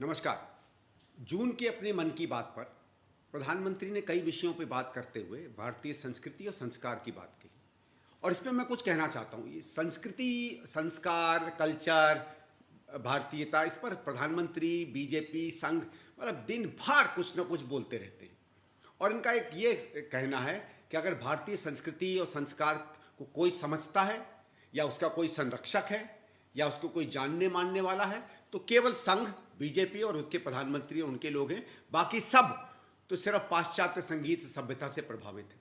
नमस्कार। जून के अपने मन की बात पर प्रधानमंत्री ने कई विषयों पर बात करते हुए भारतीय संस्कृति और संस्कार की बात की और इसमें मैं कुछ कहना चाहता हूँ। ये संस्कृति, संस्कार, कल्चर, भारतीयता, इस पर प्रधानमंत्री, बीजेपी, संघ मतलब दिन भर कुछ न कुछ बोलते रहते हैं और इनका एक ये कहना है कि अगर भारतीय संस्कृति और संस्कार को कोई समझता है या उसका कोई संरक्षक है या उसको कोई जानने मानने वाला है तो केवल संघ, बीजेपी और उसके प्रधानमंत्री और उनके लोग हैं। बाकी सब तो सिर्फ पाश्चात्य संगीत सभ्यता से प्रभावित है।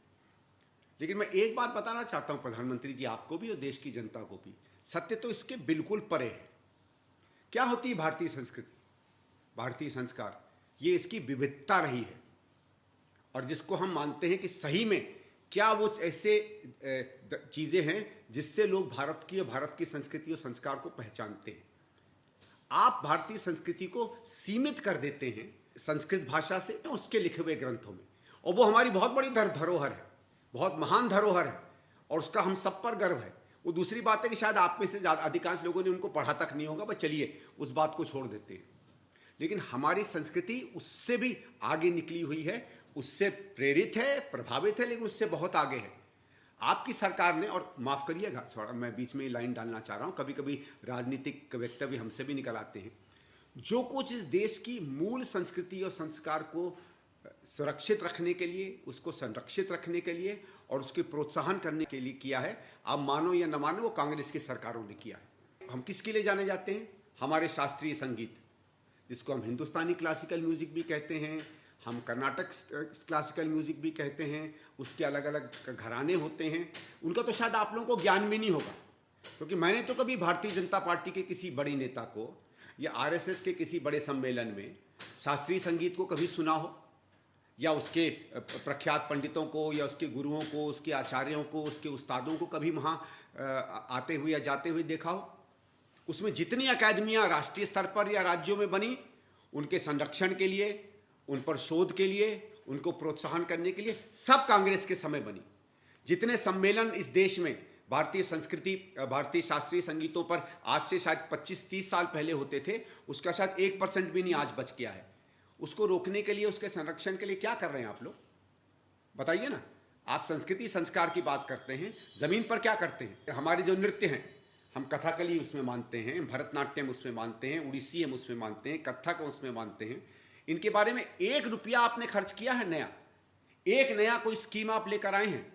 लेकिन मैं एक बात बताना चाहता हूं प्रधानमंत्री जी, आपको भी और देश की जनता को भी, सत्य तो इसके बिल्कुल परे है। क्या होती है भारतीय संस्कृति, भारतीय संस्कार? ये इसकी विविधता रही है और जिसको हम मानते हैं कि सही में क्या वो ऐसे चीजें हैं जिससे लोग भारत की और भारत की संस्कृति और संस्कार को पहचानते हैं। आप भारतीय संस्कृति को सीमित कर देते हैं संस्कृत भाषा से या उसके लिखे हुए ग्रंथों में, और वो हमारी बहुत बड़ी धरोहर है, बहुत महान धरोहर है और उसका हम सब पर गर्व है। वो दूसरी बात है कि शायद आप में से ज़्यादा अधिकांश लोगों ने उनको पढ़ा तक नहीं होगा, पर चलिए उस बात को छोड़ देते हैं। लेकिन हमारी संस्कृति उससे भी आगे निकली हुई है, उससे प्रेरित है, प्रभावित है, लेकिन उससे बहुत आगे है। आपकी सरकार ने, और माफ़ करिएगा थोड़ा मैं बीच में लाइन डालना चाह रहा हूँ, कभी कभी राजनीतिक वक्तव्य हमसे भी निकल आते हैं, जो कुछ इस देश की मूल संस्कृति और संस्कार को सुरक्षित रखने के लिए, उसको संरक्षित रखने के लिए और उसके प्रोत्साहन करने के लिए किया है, आप मानो या न मानो, वो कांग्रेस की सरकारों ने किया है। हम किसके लिए जाने जाते हैं? हमारे शास्त्रीय संगीत, जिसको हम हिंदुस्तानी क्लासिकल म्यूजिक भी कहते हैं, हम कर्नाटक क्लासिकल म्यूजिक भी कहते हैं, उसके अलग अलग घराने होते हैं। उनका तो शायद आप लोगों को ज्ञान भी नहीं होगा, क्योंकि मैंने तो कभी भारतीय जनता पार्टी के किसी बड़ी नेता को या आरएसएस के किसी बड़े सम्मेलन में शास्त्रीय संगीत को कभी सुना हो, या उसके प्रख्यात पंडितों को या उसके गुरुओं को, उसके आचार्यों को, उसके उस्तादों को कभी वहाँ आते हुए या जाते हुए देखा हो। उसमें जितनी अकादमियाँ राष्ट्रीय स्तर पर या राज्यों में बनी, उनके संरक्षण के लिए, उन पर शोध के लिए, उनको प्रोत्साहन करने के लिए सब कांग्रेस के समय बनी। जितने सम्मेलन इस देश में भारतीय संस्कृति, भारतीय शास्त्रीय संगीतों पर आज से शायद 25-30 साल पहले होते थे, उसका शायद 1% भी नहीं आज बच गया है। उसको रोकने के लिए, उसके संरक्षण के लिए क्या कर रहे हैं आप लोग? बताइए ना। आप संस्कृति संस्कार की बात करते हैं, जमीन पर क्या करते हैं? हमारे जो नृत्य हैं, हम कथकली उसमें मानते हैं, भरतनाट्यम उसमें मानते हैं, उड़ीसी हम उसमें मानते हैं, कथक उसमें मानते हैं। इनके बारे में 1 रुपया आपने खर्च किया है? नया एक नया कोई स्कीम आप लेकर आए हैं?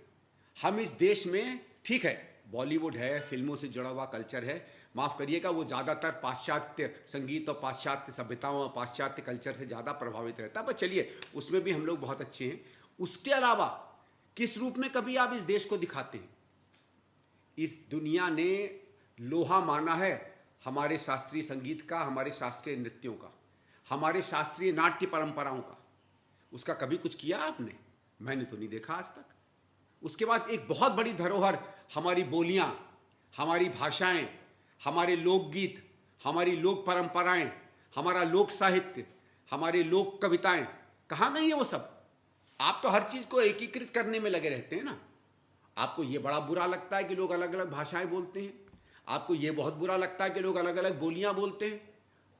हम इस देश में, ठीक है बॉलीवुड है, फिल्मों से जुड़ा हुआ कल्चर है, माफ़ करिएगा वो ज़्यादातर पाश्चात्य संगीत और पाश्चात्य सभ्यताओं और पाश्चात्य कल्चर से ज़्यादा प्रभावित रहता है, पर चलिए उसमें भी हम लोग बहुत अच्छे हैं। उसके अलावा किस रूप में कभी आप इस देश को दिखाते हैं? इस दुनिया ने लोहा माना है हमारे शास्त्रीय संगीत का, हमारे शास्त्रीय नृत्यों का, हमारे शास्त्रीय नाट्य परंपराओं का। उसका कभी कुछ किया आपने? मैंने तो नहीं देखा आज तक। उसके बाद एक बहुत बड़ी धरोहर हमारी बोलियां, हमारी भाषाएं, हमारे लोकगीत, हमारी लोक परंपराएं, हमारा लोक साहित्य, हमारी लोक कविताएं, कहाँ गई है वो सब? आप तो हर चीज को एकीकृत करने में लगे रहते हैं ना। आपको ये बड़ा बुरा लगता है कि लोग अलग अलग भाषाएं बोलते हैं, आपको ये बहुत बुरा लगता है कि लोग अलग अलग बोलियां बोलते हैं।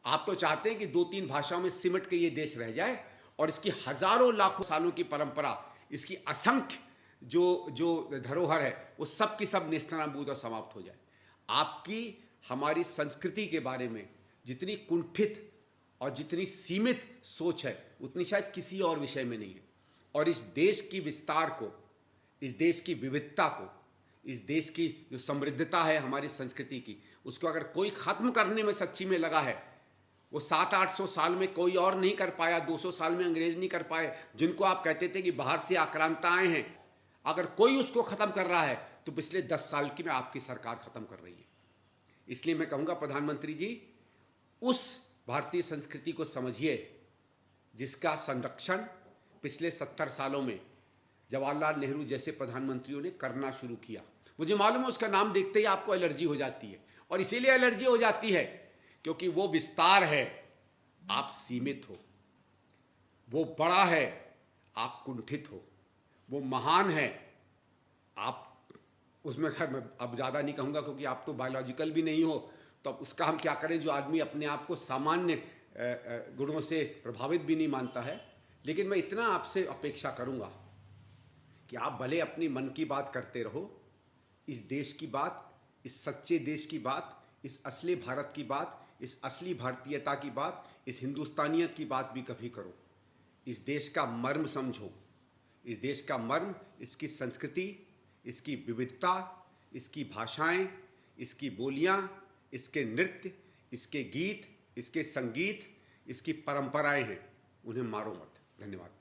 आप तो चाहते हैं कि 2-3 भाषाओं में सिमट के ये देश रह जाए और इसकी हजारों लाखों सालों की परंपरा, इसकी असंख्य जो धरोहर है, वो सब की सब नेस्तनाबूद और समाप्त हो जाए। आपकी हमारी संस्कृति के बारे में जितनी कुंठित और जितनी सीमित सोच है, उतनी शायद किसी और विषय में नहीं है। और इस देश की विस्तार को, इस देश की विविधता को, इस देश की जो समृद्धता है हमारी संस्कृति की, उसको अगर कोई खत्म करने में सच्ची में लगा है, वो 700-800 साल में कोई और नहीं कर पाया, 200 साल में अंग्रेज नहीं कर पाए, जिनको आप कहते थे कि बाहर से आक्रांत आए हैं, अगर कोई उसको खत्म कर रहा है तो पिछले 10 साल की में आपकी सरकार खत्म कर रही है। इसलिए मैं कहूंगा प्रधानमंत्री जी, उस भारतीय संस्कृति को समझिए जिसका संरक्षण पिछले 70 सालों में जवाहरलाल नेहरू जैसे प्रधानमंत्रियों ने करना शुरू किया। मुझे मालूम है उसका नाम देखते ही आपको एलर्जी हो जाती है, और इसीलिए एलर्जी हो जाती है क्योंकि वो विस्तार है, आप सीमित हो। वो बड़ा है, आप कुंठित हो। वो महान है, आप उसमें, खैर मैं अब ज़्यादा नहीं कहूँगा क्योंकि आप तो बायोलॉजिकल भी नहीं हो, तो अब उसका हम क्या करें। जो आदमी अपने आप को सामान्य गुणों से प्रभावित भी नहीं मानता है, लेकिन मैं इतना आपसे अपेक्षा करूंगा कि आप भले अपनी मन की बात करते रहो, इस देश की बात, इस सच्चे देश की बात, इस असली भारत की बात, इस असली भारतीयता की बात, इस हिंदुस्तानियत की बात भी कभी करो। इस देश का मर्म समझो। इस देश का मर्म, इसकी संस्कृति, इसकी विविधता, इसकी भाषाएं, इसकी बोलियां, इसके नृत्य, इसके गीत, इसके संगीत, इसकी परंपराएं हैं। उन्हें मारो मत। धन्यवाद।